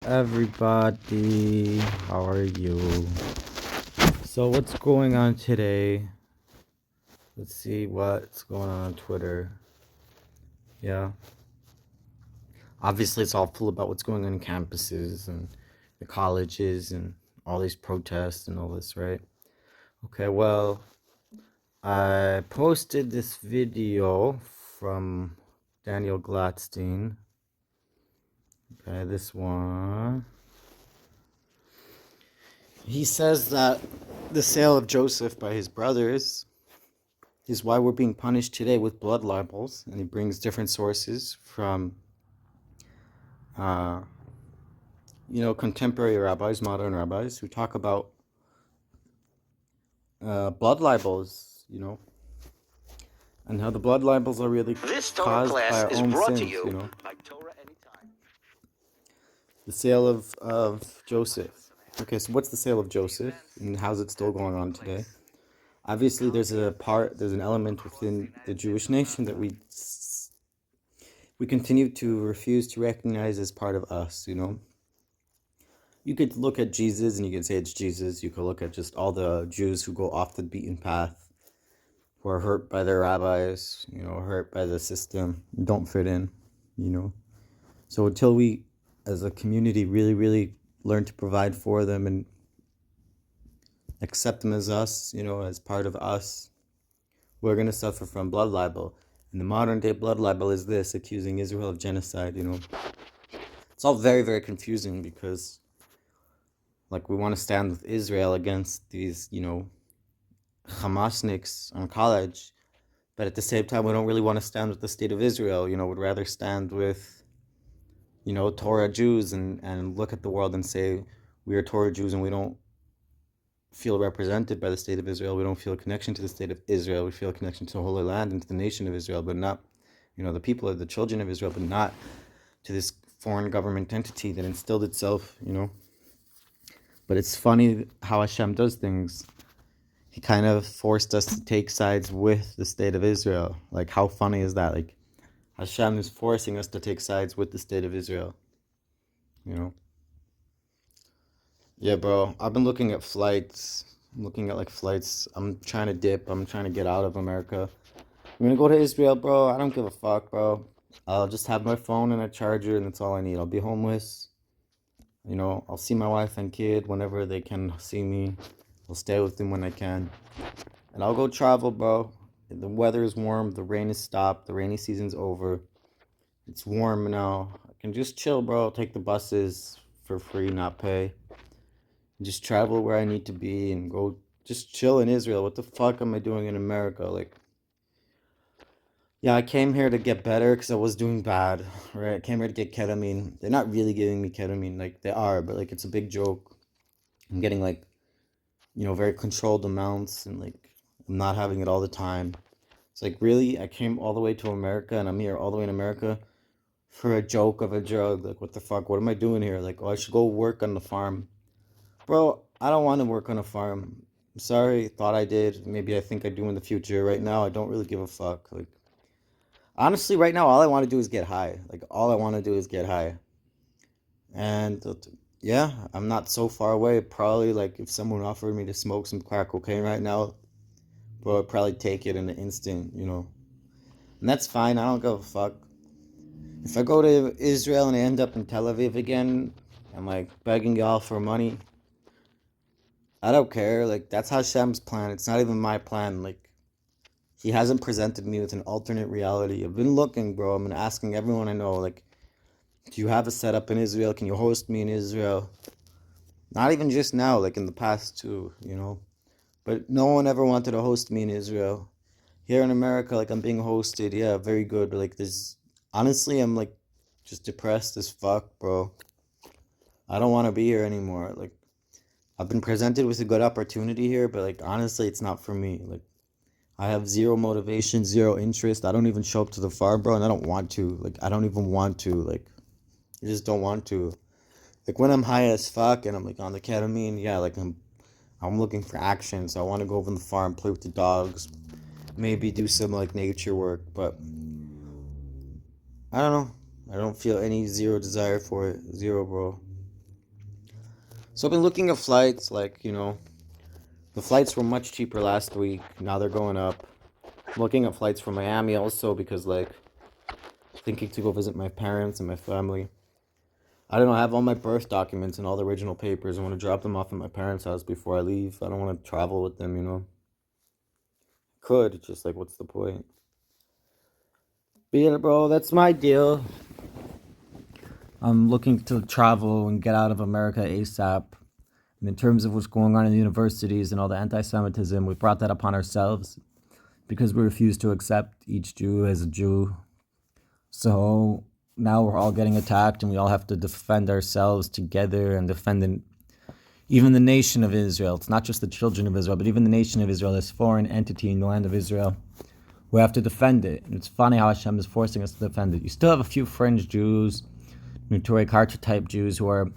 Everybody, how are you? So, what's going on today? Let's see what's going on Twitter. Yeah, obviously, it's all full about what's going on in campuses and the colleges and all these protests and all this, right? Okay, well, I posted this video from Daniel Gladstein. Okay, this one. He says that the sale of Joseph by his brothers is why we're being punished today with blood libels, and he brings different sources from, uh, contemporary rabbis, modern rabbis, who talk about blood libels, and how the blood libels are really This Torah caused by class our is own brought to sins, you by Torah Anytime. The sale of Joseph. Okay, so what's the sale of Joseph, and how's it still going on today? Obviously, there's an element within the Jewish nation that we continue to refuse to recognize as part of us, You could look at Jesus and you could say it's Jesus. You could look at just all the Jews who go off the beaten path, who are hurt by their rabbis, hurt by the system, don't fit in, you know. So until we, as a community, really, really learn to provide for them and accept them as us, as part of us, we're going to suffer from blood libel. And the modern day blood libel is this, accusing Israel of genocide, It's all very, very confusing because, like, we want to stand with Israel against these, Hamasniks on college, but at the same time, we don't really want to stand with the state of Israel, would rather stand with, Torah Jews and look at the world and say, we are Torah Jews and we don't feel represented by the state of Israel. We don't feel a connection to the state of Israel. We feel a connection to the Holy Land and to the nation of Israel, but not, the people of the children of Israel, but not to this foreign government entity that instilled itself, But it's funny how Hashem does things. He kind of forced us to take sides with the state of Israel. Like, how funny is that? Like, Hashem is forcing us to take sides with the state of Israel, you know? Yeah, bro. I've been looking at flights. I'm looking at, like, flights. I'm trying to dip. I'm trying to get out of America. I'm gonna go to Israel, bro. I don't give a fuck, bro. I'll just have my phone and a charger, and that's all I need. I'll be homeless. I'll see my wife and kid whenever they can see me. I'll stay with them when I can. And I'll go travel, bro. The weather is warm. The rain is stopped. The rainy season's over. It's warm now. I can just chill, bro. Take the buses for free, not pay. Just travel where I need to be and go just chill in Israel. What the fuck am I doing in America? Like, yeah, I came here to get better because I was doing bad, right? I came here to get ketamine. They're not really giving me ketamine, like they are, but like it's a big joke. I'm getting like, very controlled amounts and like I'm not having it all the time. It's like, really? I came all the way to America and I'm here all the way in America for a joke of a drug. Like, what the fuck? What am I doing here? Like, oh, I should go work on the farm. Bro, I don't want to work on a farm. I'm sorry, thought I did. Maybe I think I do in the future. Right now, I don't really give a fuck. Like, honestly, right now, all I want to do is get high. Like, all I want to do is get high. And yeah, I'm not so far away. Probably, like, if someone offered me to smoke some crack cocaine right now, bro, I'd probably take it in an instant. And that's fine. I don't give a fuck. If I go to Israel and I end up in Tel Aviv again, I'm like begging y'all for money. I don't care. Like, that's Hashem's plan. It's not even my plan. Like, he hasn't presented me with an alternate reality. I've been looking, bro. I've been asking everyone I know, like, do you have a setup in Israel? Can you host me in Israel? Not even just now, like in the past too. But no one ever wanted to host me in Israel. Here in America, like, I'm being hosted. Yeah, very good. But like, honestly, I'm like just depressed as fuck, bro. I don't want to be here anymore. Like, I've been presented with a good opportunity here, but like, honestly, it's not for me. Like, I have zero motivation, zero interest. I don't even show up to the farm, bro, and I don't want to. Like, I don't even want to. Like, I just don't want to. Like, when I'm high as fuck and I'm like on the ketamine, yeah, like I'm looking for action. So I want to go over on the farm, play with the dogs, maybe do some like nature work, but I don't know. I don't feel any zero desire for it. Zero, bro. So I've been looking at flights, like, the flights were much cheaper last week. Now they're going up. I'm looking at flights from Miami also because, like, thinking to go visit my parents and my family. I don't know, I have all my birth documents and all the original papers. I want to drop them off at my parents' house before I leave. I don't want to travel with them. Could, it's just like, what's the point? But yeah, bro, that's my deal. I'm looking to travel and get out of America ASAP. And in terms of what's going on in the universities and all the anti-Semitism, we brought that upon ourselves because we refuse to accept each Jew as a Jew. So now we're all getting attacked and we all have to defend ourselves together and defend even the nation of Israel. It's not just the children of Israel, but even the nation of Israel, this foreign entity in the land of Israel. We have to defend it. And it's funny how Hashem is forcing us to defend it. You still have a few fringe Jews, Torah Karta type Jews who are,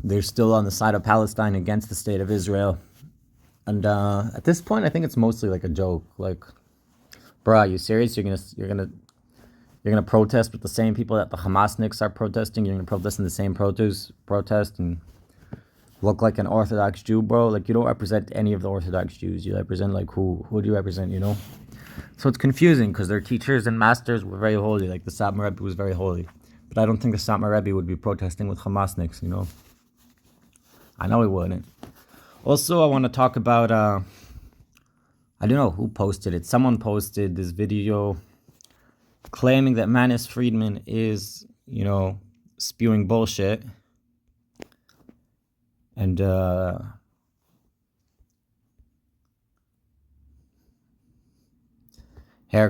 they're still on the side of Palestine against the state of Israel. And at this point, I think it's mostly like a joke. Like, bruh, are you serious? You're gonna protest with the same people that the Hamasniks are protesting? You're gonna protest in the same protest and look like an Orthodox Jew, bro? Like, you don't represent any of the Orthodox Jews. You represent, like, who? Who do you represent, So it's confusing because their teachers and masters were very holy. Like, the Satmar Rebbe was very holy. But I don't think the Satmar Rebbe would be protesting with Hamasniks, I know he wouldn't. Also, I want to talk about, I don't know who posted it. Someone posted this video claiming that Manis Friedman is, spewing bullshit. And,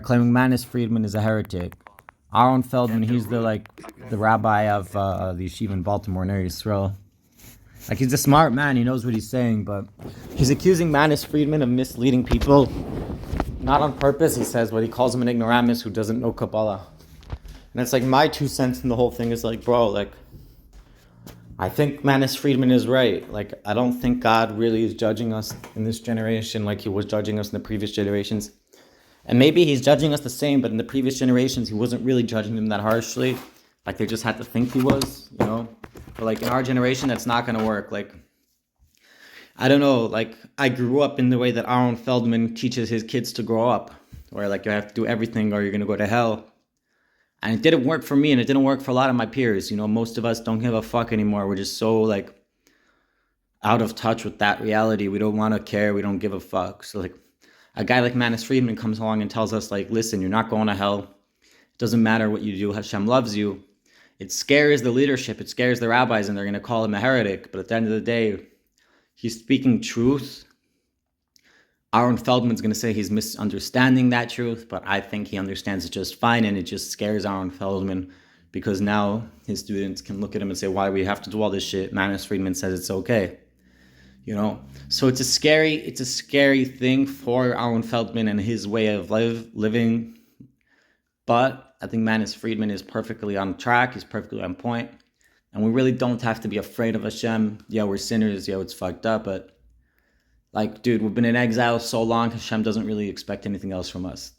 claiming Manis Friedman is a heretic. Aaron Feldman, he's the rabbi of the yeshiva in Baltimore near Yisrael. Like, he's a smart man, he knows what he's saying, but he's accusing Manis Friedman of misleading people. Not on purpose, he says, but he calls him an ignoramus who doesn't know Kabbalah. And it's like, my 2 cents in the whole thing is like, bro, like, I think Manis Friedman is right. Like, I don't think God really is judging us in this generation like he was judging us in the previous generations. And maybe he's judging us the same, but in the previous generations, he wasn't really judging them that harshly. Like, they just had to think he was, But, like, in our generation, that's not going to work. Like, I don't know. Like, I grew up in the way that Aaron Feldman teaches his kids to grow up. Where, like, you have to do everything or you're going to go to hell. And it didn't work for me, and it didn't work for a lot of my peers. Most of us don't give a fuck anymore. We're just so, like, out of touch with that reality. We don't want to care. We don't give a fuck. So, like, a guy like Manis Friedman comes along and tells us, like, listen, you're not going to hell. It doesn't matter what you do. Hashem loves you. It scares the leadership. It scares the rabbis, and they're going to call him a heretic. But at the end of the day, he's speaking truth. Aaron Feldman's going to say he's misunderstanding that truth, but I think he understands it just fine, and it just scares Aaron Feldman because now his students can look at him and say, why do we have to do all this shit? Manis Friedman says it's okay. So it's a scary thing for Aaron Feldman and his way of living. But I think Manis Friedman is perfectly on track. He's perfectly on point. And we really don't have to be afraid of Hashem. Yeah, we're sinners. Yeah, it's fucked up. But, like, dude, we've been in exile so long. Hashem doesn't really expect anything else from us.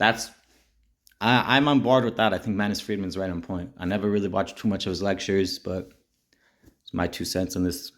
I'm on board with that. I think Manis Friedman's right on point. I never really watched too much of his lectures, but it's my 2 cents on this.